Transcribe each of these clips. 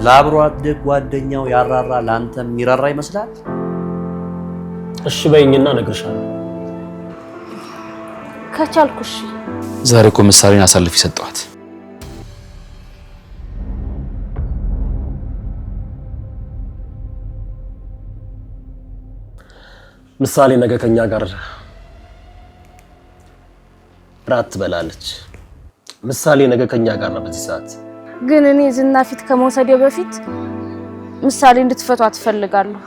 ለአብሮ አደግ ጓደኛው ያራራ ላንተ የሚራራ ይመስላል? እሺ በይኝና እነግርሻለሁ። ከቻልኩሽ ዛሬ እኮ ምሳሌን አሳልፍ ይሰጣት። ምሳሌ ነገ ከኛ ጋር ራት ትበላለች። ምሳሌ ነገ ከኛ ጋር ነው በዚህ ሰዓት። ግን እኔ ዝና ፊት ከመውሰዴ በፊት ምሳሌ እንድትፈቷት እፈልጋለሁ።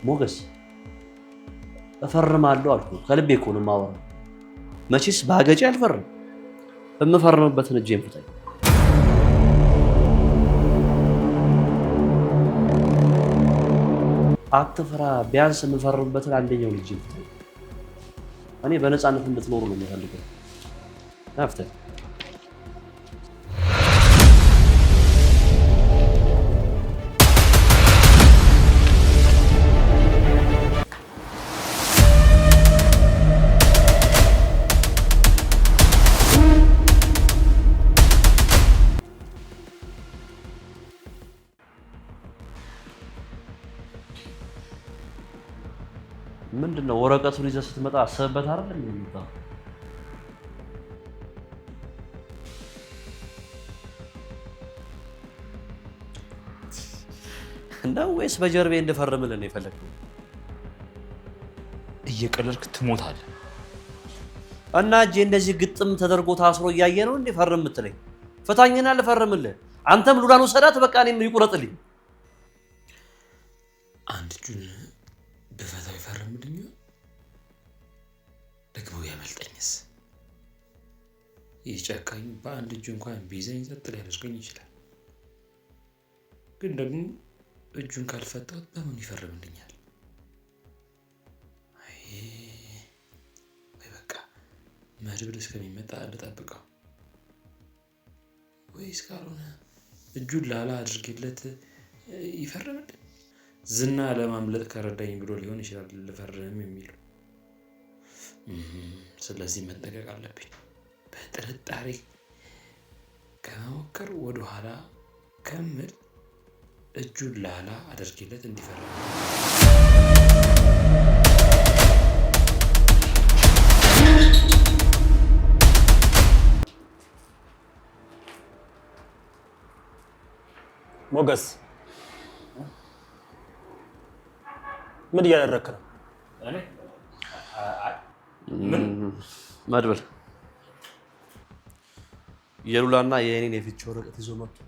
ሞገስ እፈርማለሁ አልኩ። ከልቤ እኮ ነው የማወራው። መቼስ ባገጭ አልፈርም። በምፈርምበትን እጄን ፍታኝ። አትፍራ። ቢያንስ የምፈርምበትን አንደኛው ልጅ ፍታኝ። እኔ በነፃነት እንድትኖሩ ነው የምፈልገው። ናፍተህ ምንድነው? ወረቀቱን ይዘህ ስትመጣ አሰብበት አይደል እንዴ? እንደው ወይስ በጀርቤ እንድፈርምልህ ነው የፈለግከው? እየቀለድክ ትሞታለህ። እና እጄ እንደዚህ ግጥም ተደርጎ ታስሮ እያየ ነው እንዴ ፈርም የምትለኝ? ፍታኝና ልፈርምልህ። አንተም ሉላን ወሰዳት፣ በቃ እኔም ይቁረጥልኝ። አንድ እጁን በፈታው ይፈርምልኝ፣ ደግሞ ያመልጠኝስ? ይህ ጨካኝ በአንድ እጁ እንኳን ቢይዘኝ ጸጥ ሊያደርገኝ ይችላል። ግን ደግሞ እጁን ካልፈታሁት በምን ይፈርምልኛል? ወይ በቃ መድብል እስከሚመጣ ልጠብቀው፣ ወይስ ካልሆነ እጁን ላላ አድርጌለት ይፈርምልኝ። ዝና ለማምለጥ ከረዳኝ ብሎ ሊሆን ይችላል ልፈርም የሚለው። ስለዚህ መጠንቀቅ አለብኝ። በጥርጣሬ ከመሞከር ወደኋላ ከምል እጁን ላላ አድርጌለት እንዲፈርም። ሞገስ ምን እያደረክ ነው? መድብል የሉላና የእኔን የፍቺ ወረቀት ይዞ መጥቶ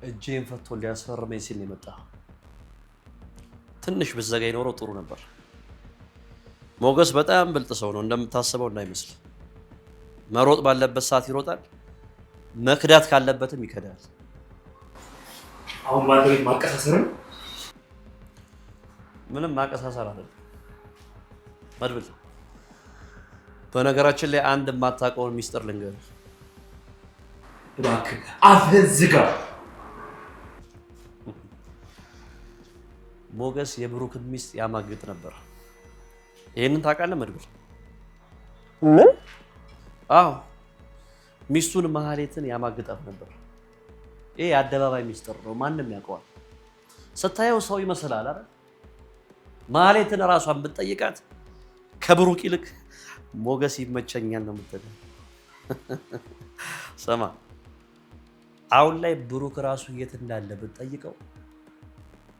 እጄን ፈቶ ሊያስፈርመኝ ሲል ነው የመጣው። ትንሽ ብትዘጋኝ ኖሮ ጥሩ ነበር። ሞገስ በጣም ብልጥ ሰው ነው፣ እንደምታስበው እንዳይመስል። መሮጥ ባለበት ሰዓት ይሮጣል፣ መክዳት ካለበትም ይከዳል። አሁን ማለት ማቀሳሰር ነው። ምንም ማቀሳሰር አይደለም መድብል። በነገራችን ላይ አንድ የማታውቀውን ሚስጥር ልንገርህ። እባክህ አፍህን ዝጋ። ሞገስ የብሩክን ሚስት ያማግጥ ነበር። ይሄንን ታውቃለህ መድብል? ምን? አዎ ሚስቱን መሀሌትን ያማግጣት ነበር። ይሄ የአደባባይ ሚስጥር ነው፣ ማንም ያውቀዋል። ስታየው ሰው ይመስላል አይደል? መሀሌትን እራሷን ብትጠይቃት ከብሩክ ይልቅ ሞገስ ይመቸኛል ነው የምትለው። ስማ አሁን ላይ ብሩክ ራሱ የት እንዳለ ብትጠይቀው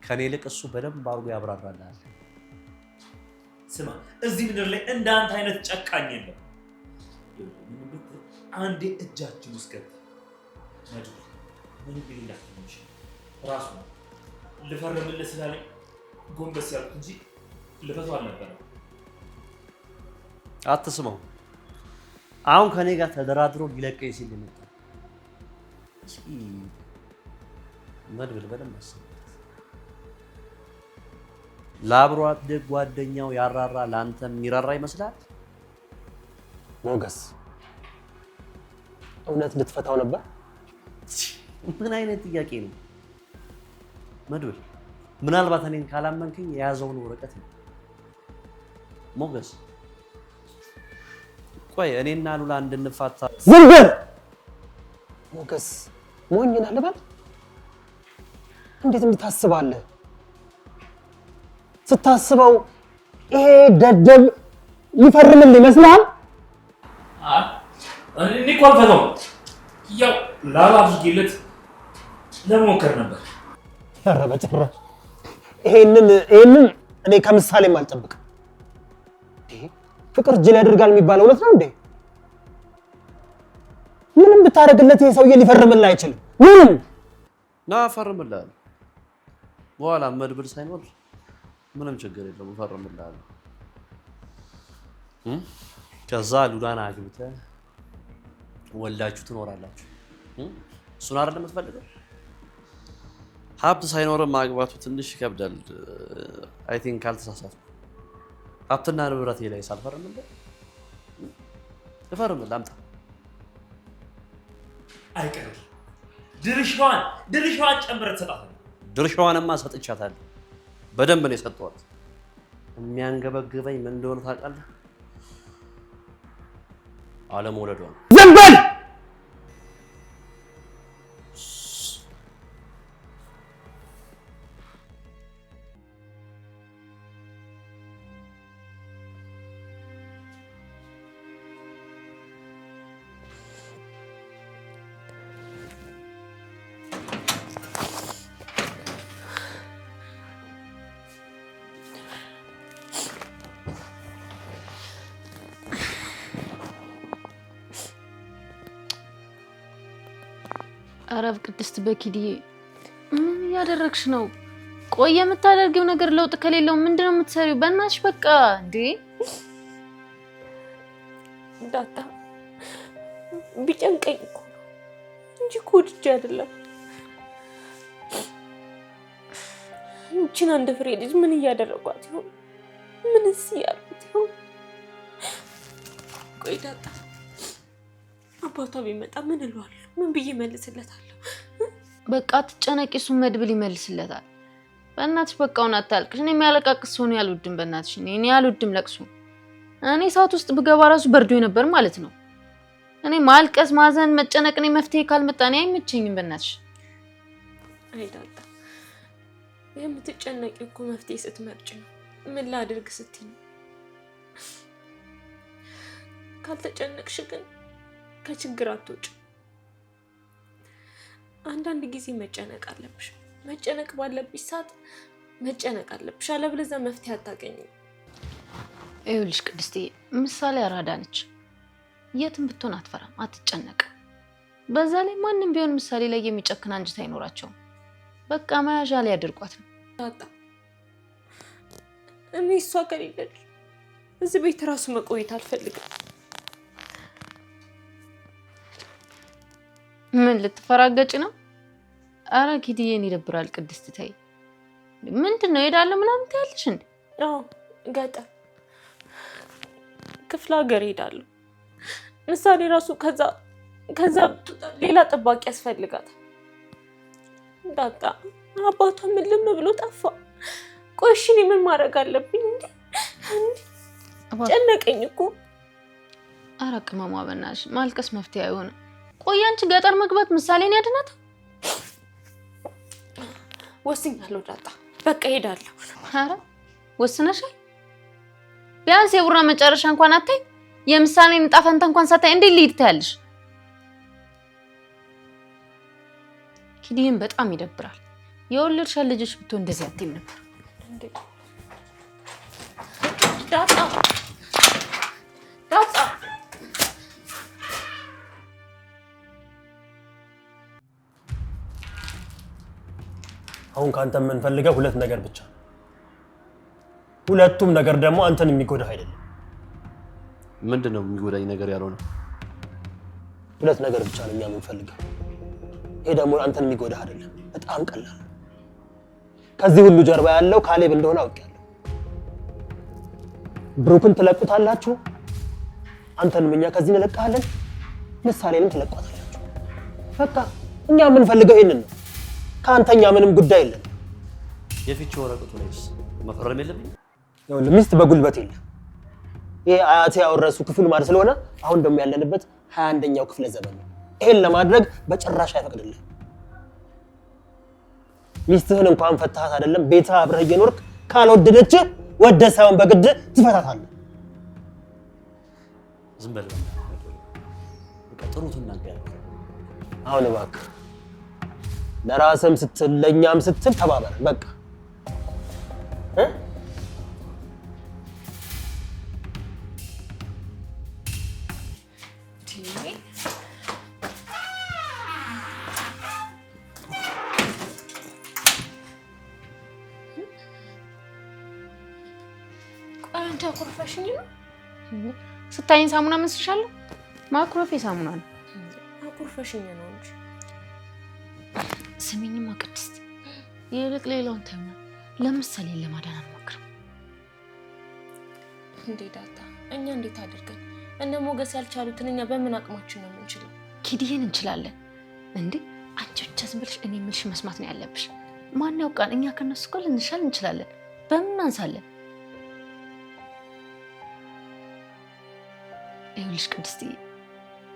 ከኔ ይልቅ እሱ በደንብ አድርጎ ያብራራልሃል። ስማ እዚህ ምድር ላይ እንዳንተ አይነት ጨካኝ የለም። አንዴ እጃችን ውስጥ ገባ መድብል ምን ይላልሽ? ራሱ ልፈርምልህ ስላለኝ ጎንበስ ያልኩት እንጂ ልፈታው አልነበረም። አትስማው። አሁን ከኔ ጋር ተደራድሮ ሊለቀኝ ሲል ነው። እስኪ መድብል በደንብ አስብ። ለአብሮ አደግ ጓደኛው ያራራ ላንተ የሚራራ ይመስላል? ሞገስ እውነት ልትፈታው ነበር? ምን አይነት ጥያቄ ነው መድብል? ምናልባት እኔን ካላመንከኝ የያዘውን ወረቀት ነው ሞገስ ቆይ እኔና ሉላ እንድንፋታ ዝም በል ሞገስ ሞኝ ነህ ልበል እንዴት እንድታስባለህ ስታስበው ይሄ ደደብ ይፈርምልህ ይመስልሃል እኔ ቆልፈተው ያው ላላ አድርጌለት ለሞከር ነበር ኧረ በጭራሽ ይሄንን እኔ ከምሳሌም አልጠብቅም ፍቅር ጅል ያደርጋል የሚባለው እውነት ነው እንዴ ምንም ብታረግለት ይሄ ሰውዬ ሊፈርምልህ አይችልም ምንም ና ፈርምልሃለሁ በኋላ መድብል ሳይኖር ምንም ችግር የለውም ፈርምልሃለሁ ከዛ ሉላን አግብተህ ወልዳችሁ ትኖራላችሁ እሱን አይደል የምትፈልገው ሀብት ሳይኖርም ማግባቱ ትንሽ ይከብዳል አይ ቲንክ ካልተሳሳትኩ ሀብትና ንብረቴ ላይ ሳልፈርምልህ እፈርምልህ አምጣ አይቀርም ድርሻዋን ጨምረህ ትሰጣለህ ድርሻዋንማ ሰጥቻታለሁ በደንብ ነው የሰጠኋት የሚያንገበግበኝ ምን እንደሆነ ታውቃለህ አለመውለዷ ነው ዝም በል አረብ ቅድስት በኪዲ ምን ያደረግሽ ነው ቆይ የምታደርጊው ነገር ለውጥ ከሌለው ምንድነው የምትሰሪው በእናትሽ በቃ እንዴ ዳጣ ቢጨንቀኝ እኮ እንጂ ኮድጄ አይደለም እንቺን አንድ ፍሬ ልጅ ምን እያደረጓት ይሆን ምንስ ያሉት ይሆን ቆይ ዳጣ አባቷ ቢመጣ ምን እለዋለሁ ምን ብዬ መልስለታለሁ በቃ ተጨነቂ እሱ መድብል ይመልስለታል በእናትሽ በቃውን አታልቅሽ እኔ የሚያለቃቅስ ሰው ነው ያልወድም በእናትሽ እኔ ያልወድም ለቅሶ እኔ ሰዓት ውስጥ ብገባ ራሱ በርዶኝ ነበር ማለት ነው እኔ ማልቀስ ማዘን መጨነቅ እኔ መፍትሄ ካልመጣ እኔ አይመቸኝም በእናትሽ አይ ዳጣ የምትጨነቂ እኮ መፍትሄ ስትመርጭ ነው ምን ላድርግ ስትይ ካልተጨነቅሽ ግን ከችግር አትወጪ አንዳንድ ጊዜ መጨነቅ አለብሽ መጨነቅ ባለብሽ ሰዓት መጨነቅ አለብሽ አለበለዚያ መፍትሄ አታገኝም ይኸውልሽ ቅድስቴ ምሳሌ አራዳ ነች የትም ብትሆን አትፈራም አትጨነቅ በዛ ላይ ማንንም ቢሆን ምሳሌ ላይ የሚጨክን አንጀት አይኖራቸውም በቃ መያዣ ላይ ያድርጓት ነው ዳጣ እኔ እሷ ከሌለች እዚህ ቤት ራሱ መቆየት አልፈልግም ምን ልትፈራገጭ ነው አረ ኪዲዬን ይደብራል ቅድስት ተይ ምንድነው ሄዳለሁ ምናምን ትያለሽ እንዴ አዎ ገጠር ክፍለ ሀገር ሄዳለሁ ምሳሌ ራሱ ከዛ ሌላ ጥባቂ ያስፈልጋታል ዳጣ አባቷ ምን ልም ብሎ ጠፋ ቆይ እሺ እኔ ምን ማድረግ አለብኝ እንዴ ጨነቀኝ እኮ አረ ቅመሟ በእናትሽ ማልቀስ መፍትሄ አይሆንም ቆይ አንቺ ገጠር መግባት ምሳሌን ያድናት ወስኛለሁ ዳጣ በቃ ሄዳለሁ አረ ወስነሻል ቢያንስ የቡራ መጨረሻ እንኳን አታይ የምሳሌን ዕጣ ፈንታ እንኳን ሳታይ እንዴ ልሂድ ታያለሽ ኪዲን በጣም ይደብራል የወለድሻ ልጅሽ ብትሆን እንደዚህ አትይም ነበር እንዴ ዳጣ አሁን ካንተ የምንፈልገው ሁለት ነገር ብቻ ሁለቱም ነገር ደግሞ አንተን የሚጎዳ አይደለም ምንድነው የሚጎዳኝ ነገር ያለው ነው ሁለት ነገር ብቻ ነው የምንፈልገው ይሄ ደግሞ አንተን የሚጎዳ አይደለም በጣም ቀላል ከዚህ ሁሉ ጀርባ ያለው ካሌብ እንደሆነ አውቃለሁ ብሩክን ትለቁታላችሁ አንተንም እኛ ከዚህ እንለቃለን ምሳሌንም ትለቋታላችሁ በቃ እኛ የምንፈልገው ይሄንን ነው ካንተኛ ምንም ጉዳይ የለም የፍቺ ወረቀቱ ላይስ መፈረም የለብኝም ይኸውልህ ሚስት በጉልበት የለም ይሄ አያቴ ያወረሱ ክፍል ማለት ስለሆነ አሁን ደግሞ ያለንበት 21ኛው ክፍለ ዘመን ነው። ይሄን ለማድረግ በጭራሽ አይፈቅድልህም። ሚስትህን እንኳን ፈታሃት አይደለም ቤትህ አብረህ እየኖርክ ካልወደደች ወደ ሳይሆን በግድ ትፈታታለህ። ዝም በል በቃ ጥሩ ትናገራለህ። አሁን እባክህ ለራስህም ስትል ለእኛም ስትል ተባበረ በቃ አንተ አኩርፈሽኝ ነው? ስታይን ሳሙና መስልሻለሁ? ማኩረፌ ሳሙና ነው። አኩርፈሽኝ ነው እንጂ። ስሚኝማ ቅድስት፣ ይልቅ ሌላውን ተይው። ለምሳሌ ለማዳን አንሞክርም እንዴ ዳታ? እኛ እንዴት አድርገን እነ ሞገስ ያልቻሉትን እኛ በምን አቅማችን ነው የምንችለው? ኪድዬን እንችላለን እንዴ? አንቺ ብቻ ዝም ብለሽ እኔ የምልሽ መስማት ነው ያለብሽ። ማን ያውቃል? እኛ ከነሱ ጋር ልንሻል እንችላለን። በምን አንሳለን? ይኸውልሽ ቅድስትዬ፣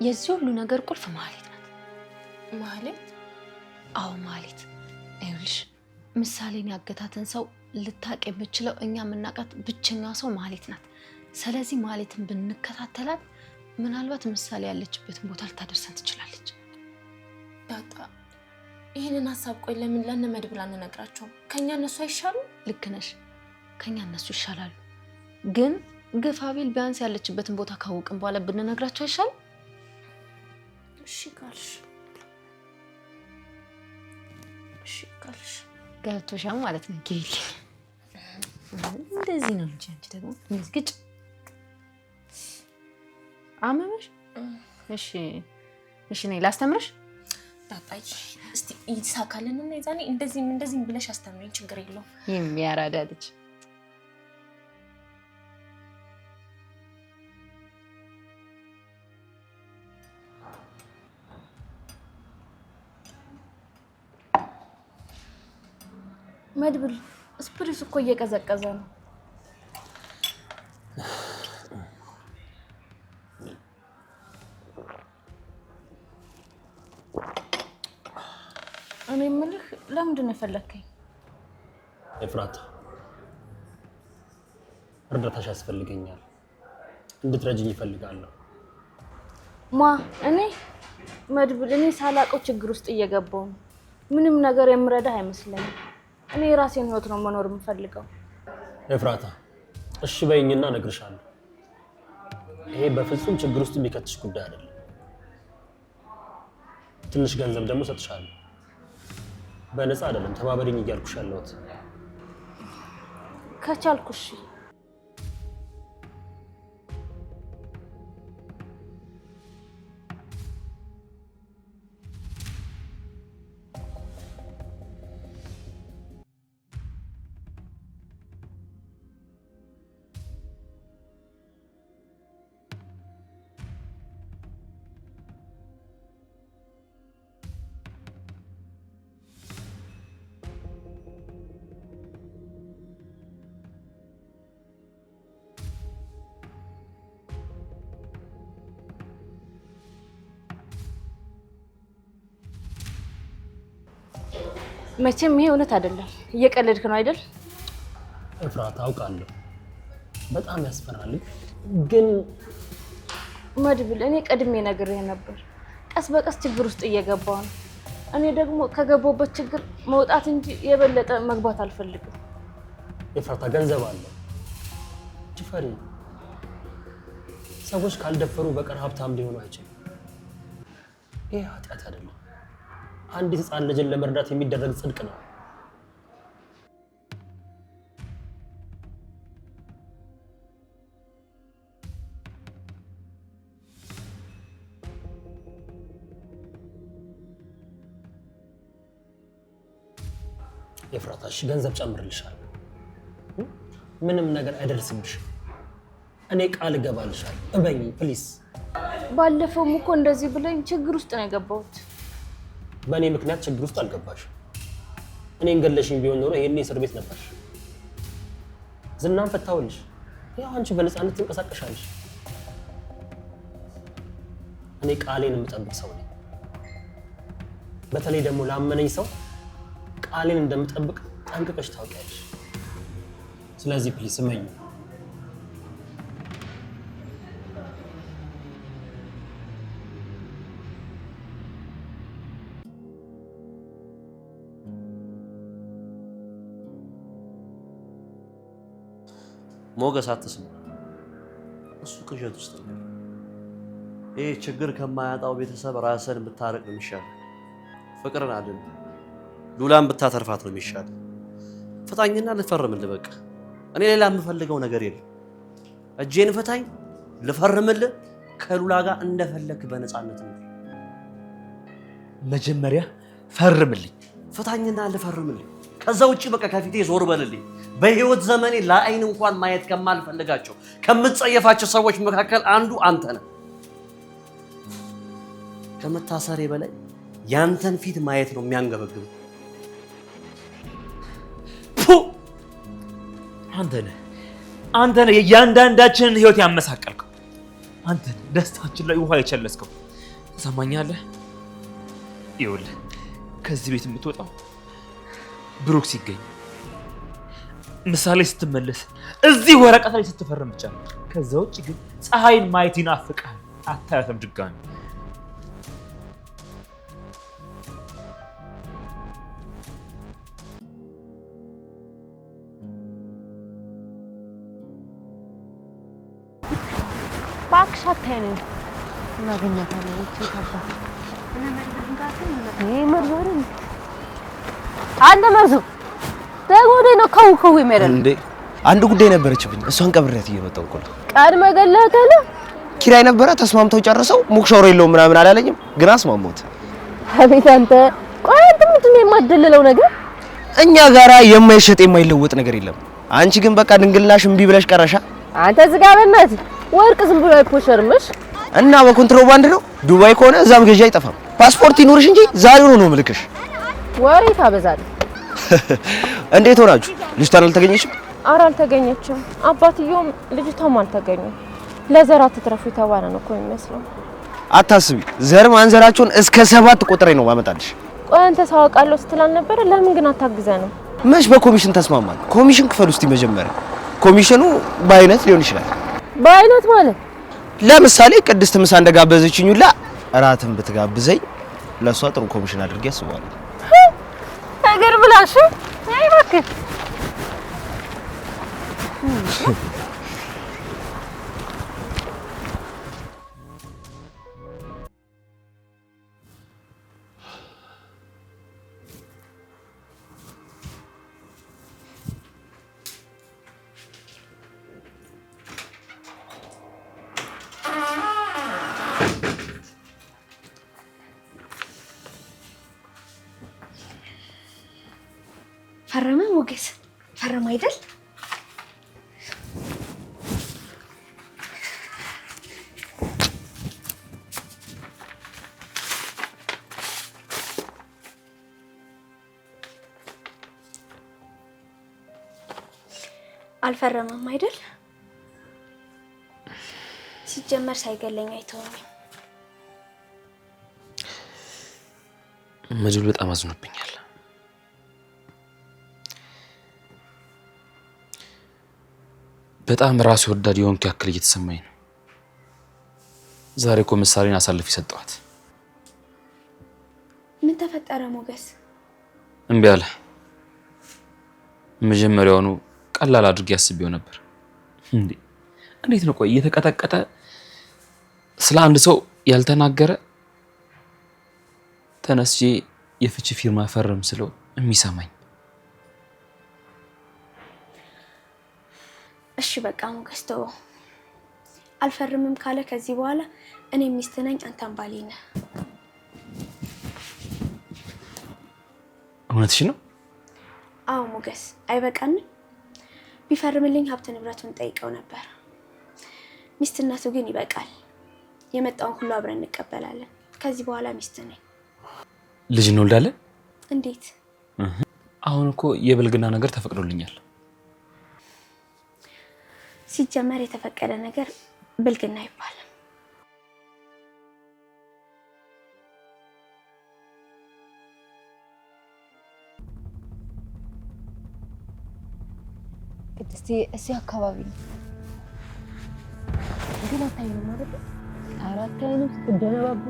የዚህ ሁሉ ነገር ቁልፍ ማህሌት ናት። ማህሌት? አዎ ማህሌት። ይኸውልሽ ምሳሌን ያገታትን ሰው ልታቅ የምችለው እኛ የምናውቃት ብቸኛዋ ሰው ማህሌት ናት። ስለዚህ ማህሌትን ብንከታተላት ምናልባት ምሳሌ ያለችበትን ቦታ ልታደርሰን ትችላለች። ዳጣ ይህንን ሀሳብ ቆይ ለምን ለነ መድብል አንነግራቸውም? ከኛ እነሱ አይሻሉ? ልክ ነሽ፣ ከኛ እነሱ ይሻላሉ። ግን ግፋ ቢል ቢያንስ ያለችበትን ቦታ ካወቅን በኋላ ብንነግራቸው አይሻል? እሺ ካልሽ ገብቶሻል ማለት ነው። ጌል እንደዚህ ነው እንጂ አንቺ ደግሞ ግጭ አመመሽ? እሺ ነይ ላስተምርሽ። ዳጣይ እስቲ ይሳካልንና የዛኔ እንደዚህ ብለሽ አስተምሪኝ፣ ችግር የለውም። የሚያራዳ ልጅ መድብል ስፕሪስ እኮ እየቀዘቀዘ ነው። እኔ የምልህ ለምንድን ነው የፈለከኝ? ኤፍራታ እርዳታሽ ያስፈልገኛል፣ እንድትረጅኝ ይፈልጋለሁ። እኔ መድብል፣ እኔ ሳላውቀው ችግር ውስጥ እየገባው ነው። ምንም ነገር የምረዳህ አይመስለኝም። እኔ የራሴን ህይወት ነው መኖር የምፈልገው። ኤፍራታ እሺ በይኝና እነግርሻለሁ። ይሄ በፍጹም ችግር ውስጥ የሚከትሽ ጉዳይ አይደለም። ትንሽ ገንዘብ ደግሞ ሰጥሻለሁ። በነፃ አይደለም ተባበሪኝ እያልኩሽ ያለሁት። ከቻልኩ እሺ። መቼም ይሄ እውነት አይደለም። እየቀለድክ ነው አይደል? ኤፍራታ አውቃለሁ፣ በጣም ያስፈራል። ግን መድብል፣ እኔ ቀድሜ ነግሬህ ነበር። ቀስ በቀስ ችግር ውስጥ እየገባሁ ነው። እኔ ደግሞ ከገባሁበት ችግር መውጣት እንጂ የበለጠ መግባት አልፈልግም። ኤፍራታ ገንዘብ አለ፣ ጅፈሪ። ሰዎች ካልደፈሩ በቀር ሀብታም ሊሆኑ አይችልም። ይሄ ኃጢአት አይደለም። አንዲት ህፃን ልጅን ለመርዳት የሚደረግ ጽድቅ ነው። ኤፍራታ ገንዘብ ጨምርልሻለሁ። ምንም ነገር አይደርስብሽም። እኔ ቃል እገባልሻለሁ። እመኝ ፕሊስ። ባለፈውም እኮ እንደዚህ ብለኝ ችግር ውስጥ ነው የገባሁት። በእኔ ምክንያት ችግር ውስጥ አልገባሽም። እኔን ገለሽኝ ቢሆን ኖሮ ይሄኔ እስር ቤት ነበርሽ። ዝናን ፈታውልሽ። ያው አንቺ በነፃነት ትንቀሳቀሻለሽ። እኔ ቃሌን የምጠብቅ ሰው ነኝ። በተለይ ደግሞ ላመነኝ ሰው ቃሌን እንደምጠብቅ ጠንቅቀሽ ታውቂያለሽ። ስለዚህ ፕሊስ እመኝ። ሞገስ አትስማ፣ እሱ ቅዠት ውስጥ ነው። ይሄ ችግር ከማያጣው ቤተሰብ ራስን ብታረቅ ነው የሚሻል። ፍቅርን አድን፣ ሉላን ብታተርፋት ነው የሚሻል። ፍታኝና ልፈርምልህ በቃ። እኔ ሌላ የምፈልገው ነገር የለም። እጄን ፍታኝ፣ ልፈርምልህ፣ ከሉላ ጋር እንደፈለክ በነፃነት ነው። መጀመሪያ ፈርምልኝ። ፍታኝና ልፈርምልህ። ከዛ ውጪ በቃ ከፊቴ ዞር በልልኝ። በህይወት ዘመኔ ለአይን እንኳን ማየት ከማልፈልጋቸው ከምትጸየፋቸው ሰዎች መካከል አንዱ አንተ ነህ። ከመታሰሬ በላይ ያንተን ፊት ማየት ነው የሚያንገበግበው። አንተ ነህ የእያንዳንዳችንን ህይወት ያመሳቀልከው። አንተ ነህ ደስታችን ላይ ውሃ የቸለስከው። ትሰማኛለህ? ይኸውልህ ከዚህ ቤት የምትወጣው ብሩክ ሲገኝ፣ ምሳሌ ስትመለስ፣ እዚህ ወረቀት ላይ ስትፈርም ብቻ ነው። ከዛ ውጭ ግን ፀሐይን ማየት ይናፍቃል። አታያትም ድጋሚ። እባክሽ አታይንም። እናገኛታለን። አንተ መርዙ ደግሞ ነው ከው የሚያደርግ እንዴ? አንድ ጉዳይ ነበረችብኝ፣ እሷን ቀብሬያት እየመጣሁ እኮ ነው። ቀድመህ ገለህታል። ኪራይ ነበረ፣ ተስማምተው ጨርሰው ሙክሻውሮ የለውም ምናምን አላለኝም፣ ግን አስማማሁት። አቤት አንተ! ቆይ አንተ ምንድን ነው የማደልለው ነገር? እኛ ጋራ የማይሸጥ የማይለወጥ ነገር የለም። አንቺ ግን በቃ ድንግልናሽ እምቢ ብለሽ ቀረሻ። አንተ ዝጋ በእናትህ። ወርቅ ዝም ብሎ አይፖሸርምሽ እና በኮንትሮባንድ ነው። ዱባይ ከሆነ እዛም ገዢ አይጠፋም። ፓስፖርት ይኖርሽ እንጂ ዛሬው ነው ምልክሽ። ወሬ ታበዛለህ። እንዴት ሆናችሁ? ልጅቷን አልተገኘችም? ኧረ አልተገኘችም። አባትየውም ልጅቷም አልተገኙም። ለዘር አትትረፉ የተባለ ነው እኮ የሚመስለው። አታስቢ፣ ዘር ማንዘራቸውን እስከ 7 ቁጥሬ ነው ማመጣልሽ። ቆይ አንተ ሳውቃለሁ ስትል አልነበረ? ለምን ግን አታግዘንም? መች በኮሚሽን ተስማማን? ኮሚሽን ክፈል ውስጥ መጀመሪያ። ኮሚሽኑ በአይነት ሊሆን ይችላል። በአይነት ማለት ለምሳሌ ቅድስት ምሳ እንደጋበዘችኝ ሁላ እራትን ብትጋብዘኝ ለሷ ጥሩ ኮሚሽን አድርጌ አስባለሁ። ነገር ብላሽ አይ እባክህ። ፈረመ ሞገስ? ፈረመ አይደል? አልፈረመም አይደል? ሲጀመር ሳይገለኝ አይተውኝም። መድብል በጣም አዝኖብኛል። በጣም ራስ ወዳድ የሆንክ ያክል እየተሰማኝ ነው። ዛሬ እኮ ምሳሌን አሳልፍ ይሰጠዋት። ምን ተፈጠረ ሞገስ? እምቢ አለ። መጀመሪያውኑ ቀላል አድርጌ አስቤው ነበር። እንዴት ነው ቆይ እየተቀጠቀጠ ስለ አንድ ሰው ያልተናገረ ተነስቼ የፍቺ ፊርማ ፈርም ስለው የሚሰማኝ? እሺ በቃ ሞገስ ተወው። አልፈርምም ካለ ከዚህ በኋላ እኔ ሚስት ነኝ፣ አንተም ባሌ ነህ። እውነትሽ ነው? አዎ ሞገስ፣ አይበቃንም? ቢፈርምልኝ ሀብት ንብረቱን ጠይቀው ነበር። ሚስትነቱ ግን ይበቃል። የመጣውን ሁሉ አብረን እንቀበላለን። ከዚህ በኋላ ሚስት ነኝ። ልጅ እንወልዳለን? እንዴት? አሁን እኮ የብልግና ነገር ተፈቅዶልኛል። ሲጀመር የተፈቀደ ነገር ብልግና ይባላል። ቅድስቴ እዚህ አካባቢ ነው ግን አታይም ማለት ነው። አራታይንም ስትደነባቡ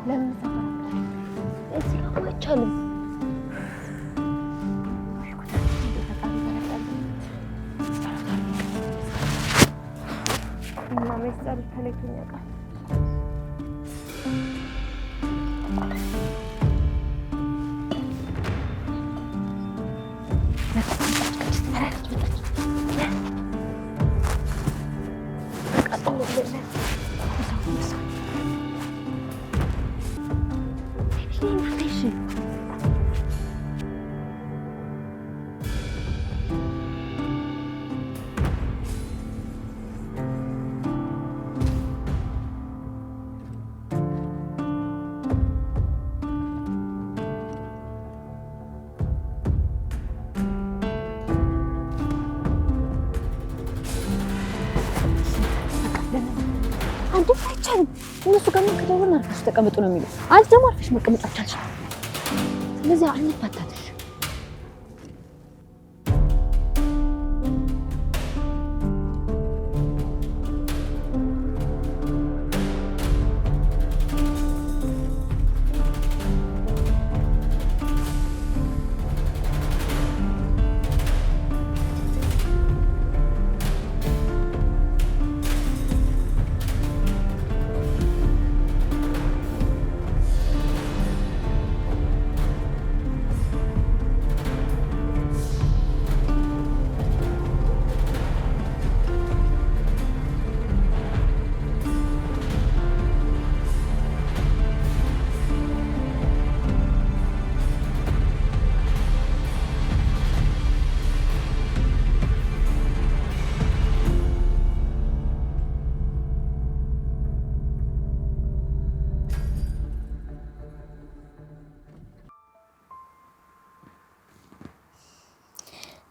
ለምን ተፈራ እዚህ አውቃችኋለሁ። እና መስጠት ተለክቶኝ ያውቃል። እነሱ ጋር ከደወልን አርፈሽ ተቀመጡ ነው የሚለው። አንቺ ደግሞ አርፈሽ መቀመጥ አልቻልሽም። ስለዚህ አንፋታትሽ።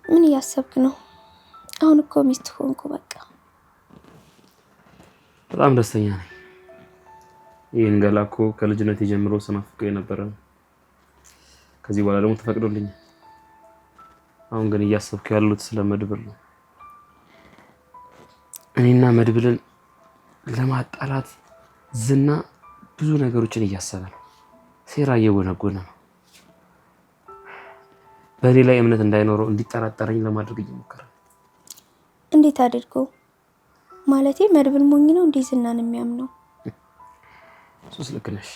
ምን እያሰብክ ነው? አሁን እኮ ሚስት ሆንኩ በቃ። በጣም ደስተኛ ነኝ። ይሄን ገላ እኮ ከልጅነት ጀምሮ ስናፍቀው የነበረ ነው። ከዚህ በኋላ ደግሞ ተፈቅዶልኛል። አሁን ግን እያሰብኩ ያሉት ስለ መድብል ነው። እኔና መድብልን ለማጣላት ዝና ብዙ ነገሮችን እያሰበ ነው። ሴራ እየጎነጎነ ነው። በእኔ ላይ እምነት እንዳይኖረው እንዲጠራጠረኝ ለማድረግ እየሞከረ። እንዴት አድርጎ? ማለቴ መድብል ሞኝ ነው እንዴ ዝናን የሚያምነው? ሱስ ልክ ነሽ።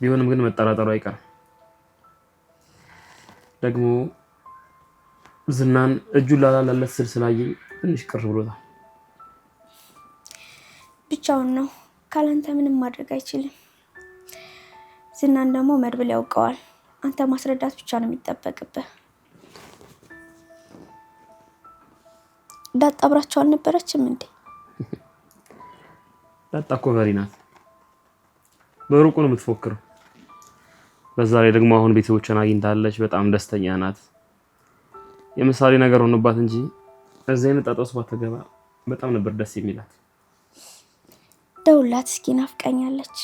ቢሆንም ግን መጠራጠሩ አይቀርም። ደግሞ ዝናን እጁን ላላለት ስላየኝ ትንሽ ቅር ብሎታል። ብቻውን ነው። ካላንተ ምንም ማድረግ አይችልም። ዝናን ደግሞ መድብል ያውቀዋል። አንተ ማስረዳት ብቻ ነው የሚጠበቅብህ። ዳጣ አብራቸው አልነበረችም እንዴ? ዳጣ እኮ በሪ ናት። በሩቁ ነው የምትፎክረው። በዛ ላይ ደግሞ አሁን ቤተሰቦቿን አግኝታለች። በጣም ደስተኛ ናት። የምሳሌ ነገር ሆኖባት እንጂ እዚህ አይነት ጣጣ ውስጥ ባትገባ በጣም ነበር ደስ የሚላት። ደውላት እስኪ ናፍቀኛለች።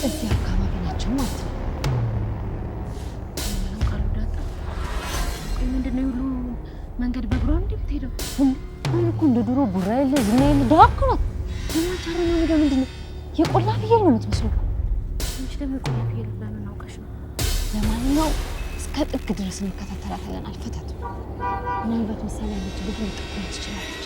እዚህ አካባቢ ናቸው ማለት ነው። ቃሉ ዳጣ ምንድነው ሁሉ መንገድ በእግሯ እንደምትሄደው? አሁን እኮ እንደ ድሮ ቡራ የለ ዝና የለ ዳክ ነው። ለማቻረ ነው ምንድነው? የቆላ ፍየል ነው የምትመስለው። አንቺ ደግሞ የቆላ ፍየል በምን አውቀሽ ነው? ለማንኛውም እስከ ጥግ ድረስ እንከታተላታለን። አልፈታትም። ምናልባት ምሳሌ ያለች ብዙ ልጠቅም ትችላለች።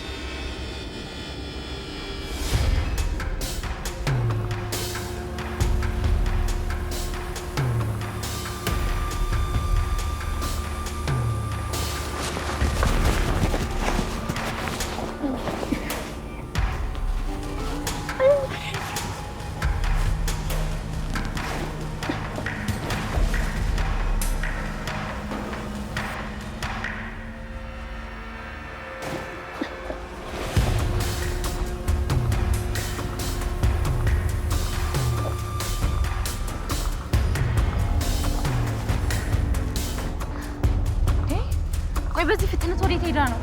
ቆይ በዚህ ፍጥነት ወዴት ሄዳ ነው?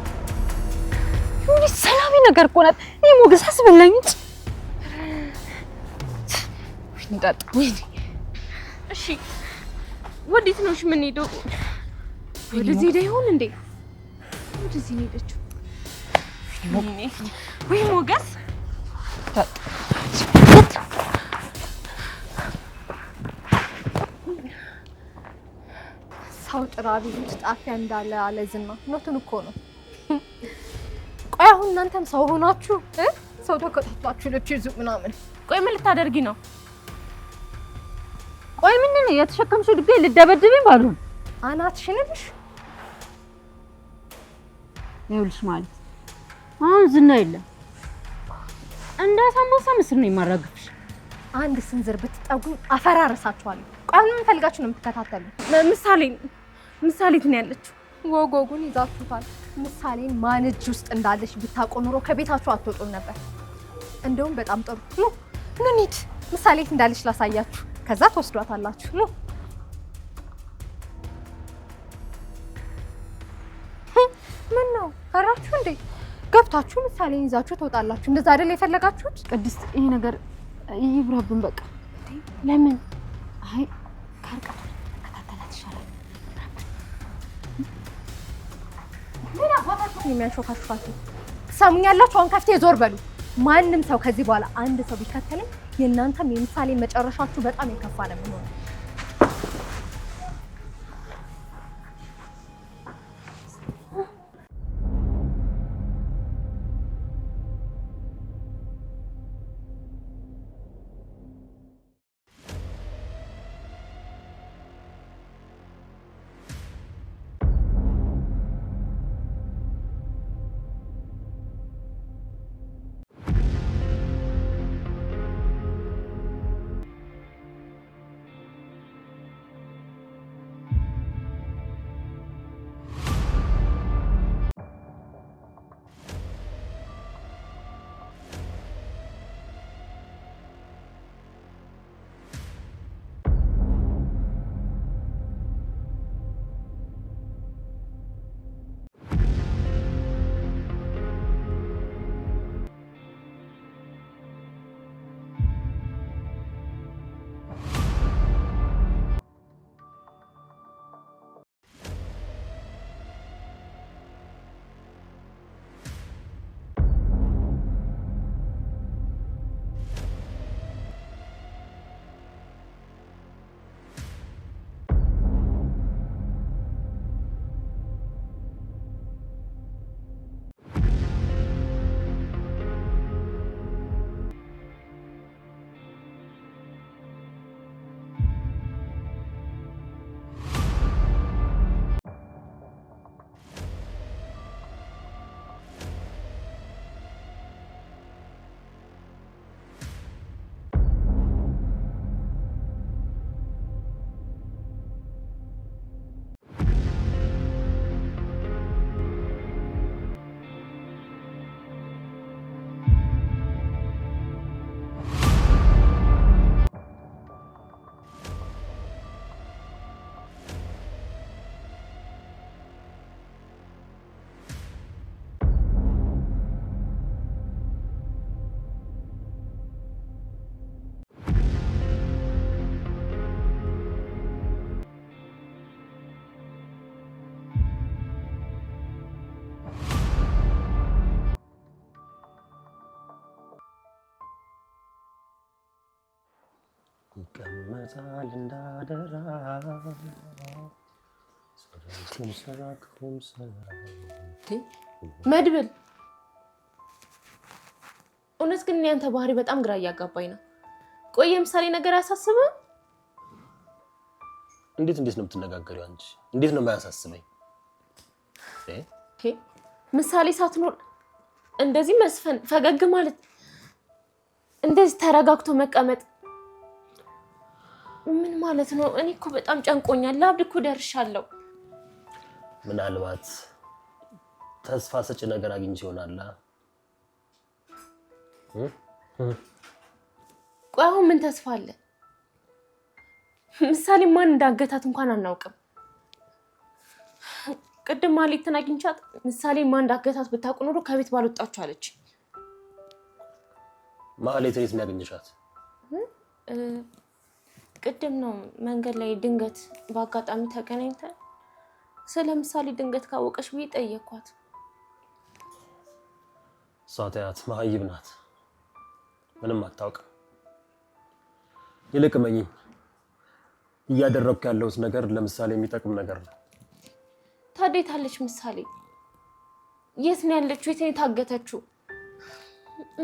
ይሁን ሰላም ነገር እኮ ናት። ይሄ ሞገስ አስበላኝ እንጂ እንጣጥ ወይ። እሺ ወዴት ነው የምንሄደው? ወደዚህ ሄዳ ይሆን እንዴ? ወደዚህ ነው ሄደችው። ወይ ሞገስ ሰው ጥራ ቢሉት ጣፊያ እንዳለ አለ ዝና። እውነቱን እኮ ነው። ቆይ አሁን እናንተም ሰው ሆናችሁ ሰው ተከታትላችሁ ልትይዙ ምናምን። ቆይ ምን ልታደርጊ ነው? ቆይ ምን ነው የተሸከምሽው? ድጋይ ልደበድብኝ ባሉን አናትሽንልሽ ይኸውልሽ ማለት አሁን ዝና የለም እንዳሳማሳ ምስል ነው የማራግፍሽ። አንድ ስንዝር ብትጠጉኝ አፈራረሳችኋለሁ። ቆይ አሁን ምን ፈልጋችሁ ነው የምትከታተሉ? ምሳሌ የት ነው ያለችው? ወጎጉን ይዛችሁታል። ምሳሌን ማን እጅ ውስጥ እንዳለሽ ብታውቁ ኖሮ ከቤታችሁ አትወጡም ነበር። እንደውም በጣም ጥሩ ነው። ኑ እንሂድ፣ ምሳሌ የት እንዳለሽ ላሳያችሁ። ከዛ ትወስዷታላችሁ። ኑ ምን ነው ፈራችሁ እንዴ? ገብታችሁ ምሳሌን ይዛችሁ ትወጣላችሁ። እንደዛ አይደል የፈለጋችሁት? ቅድስት ይሄ ነገር ይብራብን በቃ። ለምን አይ ካርቀቱ ከተከታተላት ይሻላል። ምን አባታችሁ የሚያንሾካሹካችሁ? ትሰሙኛላችሁ? አሁን ከፍቴ ዞር በሉ። ማንም ሰው ከዚህ በኋላ አንድ ሰው ቢከተለኝ የእናንተም የምሳሌ መጨረሻችሁ በጣም የከፋ ነው የሚሆነው። ይቀመጣል እንዳደራ መድብል እውነት ግን ያንተ ባህሪ በጣም ግራ እያጋባኝ ነው። ቆይ የምሳሌ ነገር አያሳስብም? እንዴት ነው የምትነጋገሪው አንቺ? እንዴት ነው የማያሳስበኝ? ምሳሌ ሳትኖር እንደዚህ መስፈን ፈገግ ማለት እንደዚህ ተረጋግቶ መቀመጥ ምን ማለት ነው? እኔ እኮ በጣም ጨንቆኛል። ላብድ እኮ ደርሻለሁ። ምናልባት ተስፋ ሰጪ ነገር አግኝቼ ይሆናል። ቆይ አሁን ምን ተስፋ አለ? ምሳሌ ማን እንዳገታት እንኳን አናውቅም። ቅድም ማህሌትን አግኝቻት ምሳሌ ማን እንዳገታት ብታውቅ ኖሮ ከቤት ባልወጣችሁ አለች። ማህሌት የት ነው ያገኘሻት? ቅድም ነው መንገድ ላይ ድንገት በአጋጣሚ ተገናኝተን ስለ ምሳሌ ድንገት ካወቀሽ ብዬ ጠየኳት። ሳታያት መሀይብ ናት፣ ምንም አታውቅም። ይልቅ መኝ እያደረኩ ያለሁት ነገር ለምሳሌ የሚጠቅም ነገር ነው። ታዴታለች ምሳሌ? የት ነው ያለችው? የት ነው የታገተችው?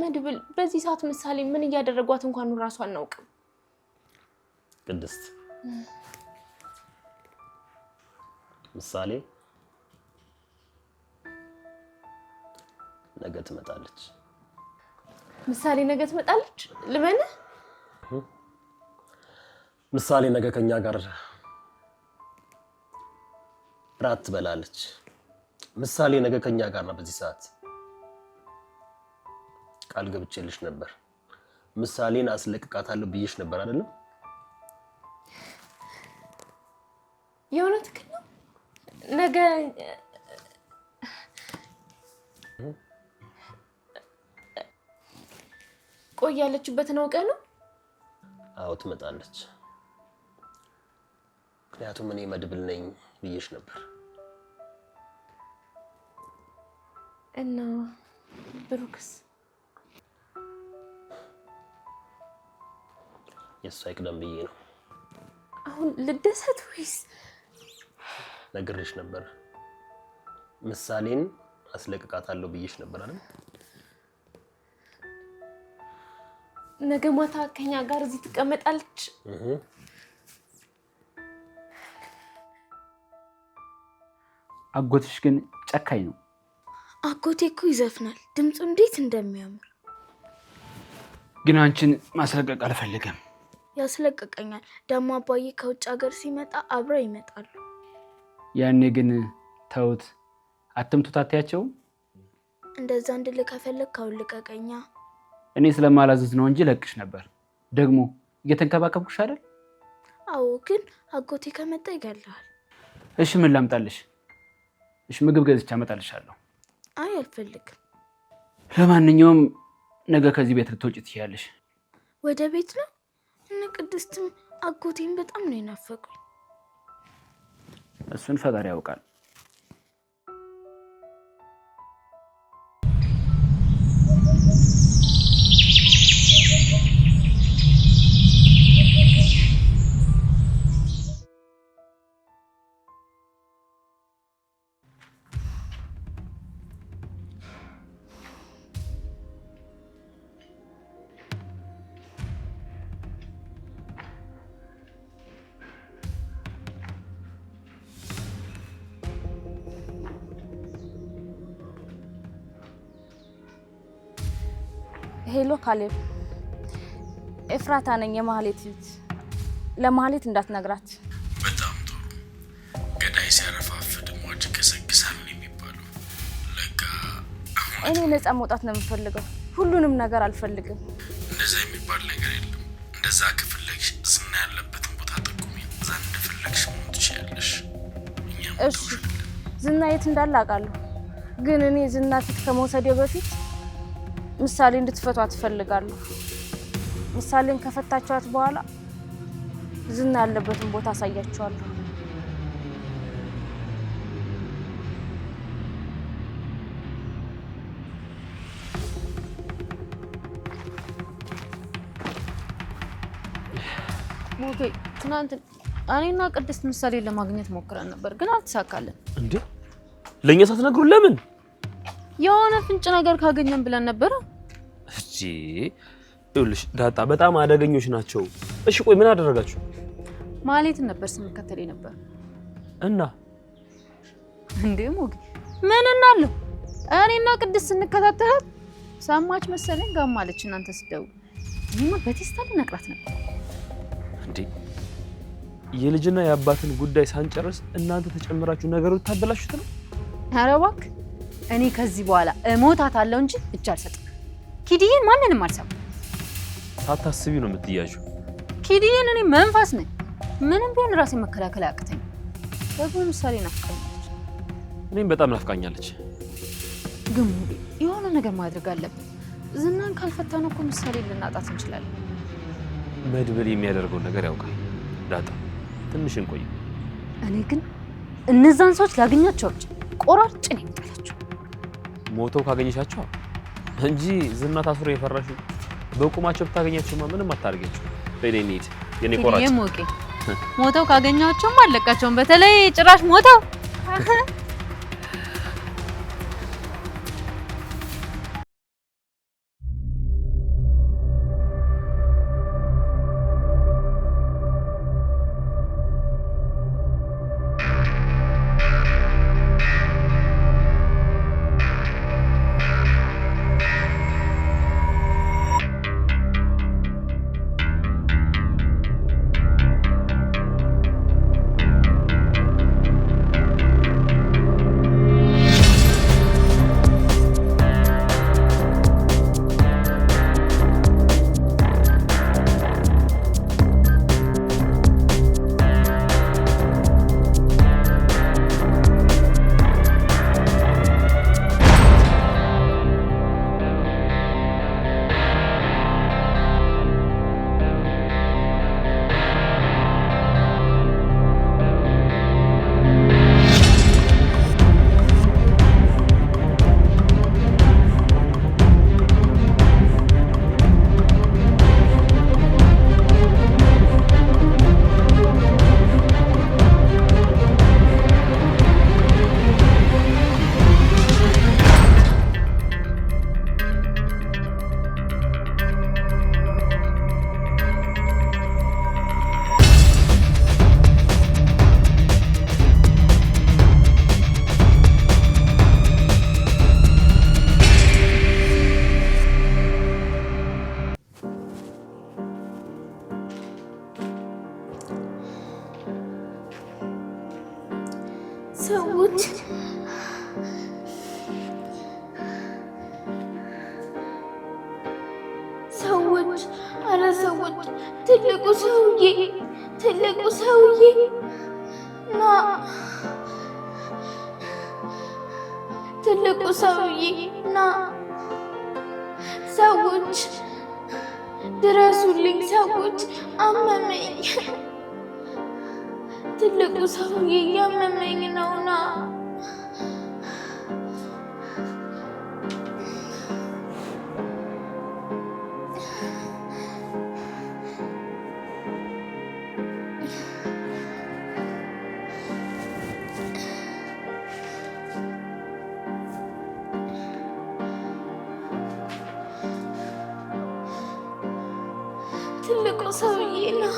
መድብል በዚህ ሰዓት ምሳሌ ምን እያደረጓት እንኳን ራሱ አናውቅም። ቅድስት ምሳሌ ነገ ትመጣለች። ምሳሌ ነገ ትመጣለች? ልመነ ምሳሌ ነገ ከኛ ጋር ራት ትበላለች። ምሳሌ ነገ ከኛ ጋር ነው። በዚህ ሰዓት ቃል ገብቼልሽ ነበር። ምሳሌን አስለቅቃታለሁ ብዬሽ ነበር አይደለም? የእውነት ግን ነገ ቆይ ያለችበትን አውቀህ ነው? አዎ ትመጣለች። ምክንያቱም እኔ መድብል ነኝ ብዬሽ ነበር። እና ብሩክስ? የእሷ ይቅደም ብዬ ነው። አሁን ልደሰት ወይስ? ነግሬሽ ነበር። ምሳሌን አስለቅቃታለሁ ብዬሽ ነበር አይደል? ነገ ማታ ከኛ ጋር እዚህ ትቀመጣለች። አጎትሽ ግን ጨካኝ ነው። አጎቴ እኮ ይዘፍናል፣ ድምፁ እንዴት እንደሚያምር። ግን አንቺን ማስለቀቅ አልፈልግም። ያስለቀቀኛል። ደግሞ አባዬ ከውጭ ሀገር ሲመጣ አብረው ይመጣሉ። ያኔ ግን ተውት፣ አትምቱት፣ አትያቸውም። እንደዛ እንድልህ ከፈለግ ካሁን ልቀቀኛ። እኔ ስለማላዘዝ ነው እንጂ ለቅሽ ነበር። ደግሞ እየተንከባከብኩሽ አይደል? አዎ፣ ግን አጎቴ ከመጣ ይገላል። እሺ ምን ላምጣልሽ? እሺ ምግብ ገዝቼ አመጣልሻለሁ። አይ አልፈልግም። ለማንኛውም ነገ ከዚህ ቤት ልትወጪ ትችያለሽ። ወደ ቤት ነው? እነ ቅድስትም አጎቴን በጣም ነው የናፈቁኝ። እሱን ፈጣሪ ያውቃል። ሄሎ ካሌብ፣ ኤፍራታ ነኝ የማህሌት ልጅ። ለማህሌት እንዳትነግራት። በጣም ጥሩ። ገዳይ ሲያረፋፍድ ሟች ከሰግሳል የሚባለው ለካ እኔ ነፃ መውጣት ነው የምፈልገው። ሁሉንም ነገር አልፈልግም። እንደዛ የሚባል ነገር የለም። እንደዛ ከፈለግሽ ዝና ያለበትን ቦታ ጠቁሚ። እዛ እንደፈለግሽ መሆን ትችያለሽ። እሺ፣ ዝና የት እንዳለ አውቃለሁ። ግን እኔ ዝና ፊት ከመውሰዴ በፊት ምሳሌ እንድትፈቷት እፈልጋለሁ። ምሳሌን ከፈታችኋት በኋላ ዝና ያለበትን ቦታ አሳያችኋለሁ። ሞጌ ትናንት እኔና ቅድስት ምሳሌ ለማግኘት ሞክረን ነበር ግን አልተሳካልን። እንዴ ለኛ ሳትነግሩ ለምን? የሆነ ፍንጭ ነገር ካገኘን ብለን ነበር። እሺ ይኸውልሽ ዳጣ በጣም አደገኞች ናቸው። እሺ ቆይ ምን አደረጋችሁ? ማለትን ነበር ስንከተል ነበር እና እንዴ ሞጌ ምን እናለው? እኔና ቅድስት ስንከታተላት ሰማች መሰለኝ ጋማለች እናንተ ስደው ይማ በቴስታ ልነግራት ነበር። እንዴ የልጅና የአባትን ጉዳይ ሳንጨርስ እናንተ ተጨምራችሁ ነገሩን ታበላሹት ነው? ኧረ እባክህ እኔ ከዚህ በኋላ እሞታታለሁ እንጂ እጅ አልሰጥም። ኪዲዬን ማንንም አልሰማም። ሳታስቢ ነው የምትያዡው። ኪዲዬን እኔ መንፋስ ነኝ። ምንም ቢሆን ራሴ መከላከል አያቅተኝ። ደግሞ ምሳሌ ናፍቃኛለች። እኔም በጣም ናፍቃኛለች። ግን የሆነ ነገር ማድረግ አለብን። ዝናን ካልፈታን እኮ ምሳሌ ልናጣት እንችላለን። መድብል የሚያደርገው ነገር ያውቃል። ዳጣ ትንሽ እንቆይ። እኔ ግን እነዛን ሰዎች ላገኛቸው ቆራርጬ ነው የምጠላቸው። ሞተው ካገኘሻቸው እንጂ ዝና ታስሮ የፈራሽው በቁማቸው ብታገኛቸውማ ምንም አታርገቸው። በኔኒት የኔ ቆራጭ የሞቄ ሞተው ካገኛቸውም አለቃቸውም። በተለይ ጭራሽ ሞተው ሰዎች አረ ሰዎች ትልቁ ሰውዬ ና ትልቁ ሰውዬ ና ሰዎች ድረሱልኝ ሰዎች አመመኝ ትልቁ ሰውዬ ያመመኝ ነውና ትልቁ ሰውዬ ነው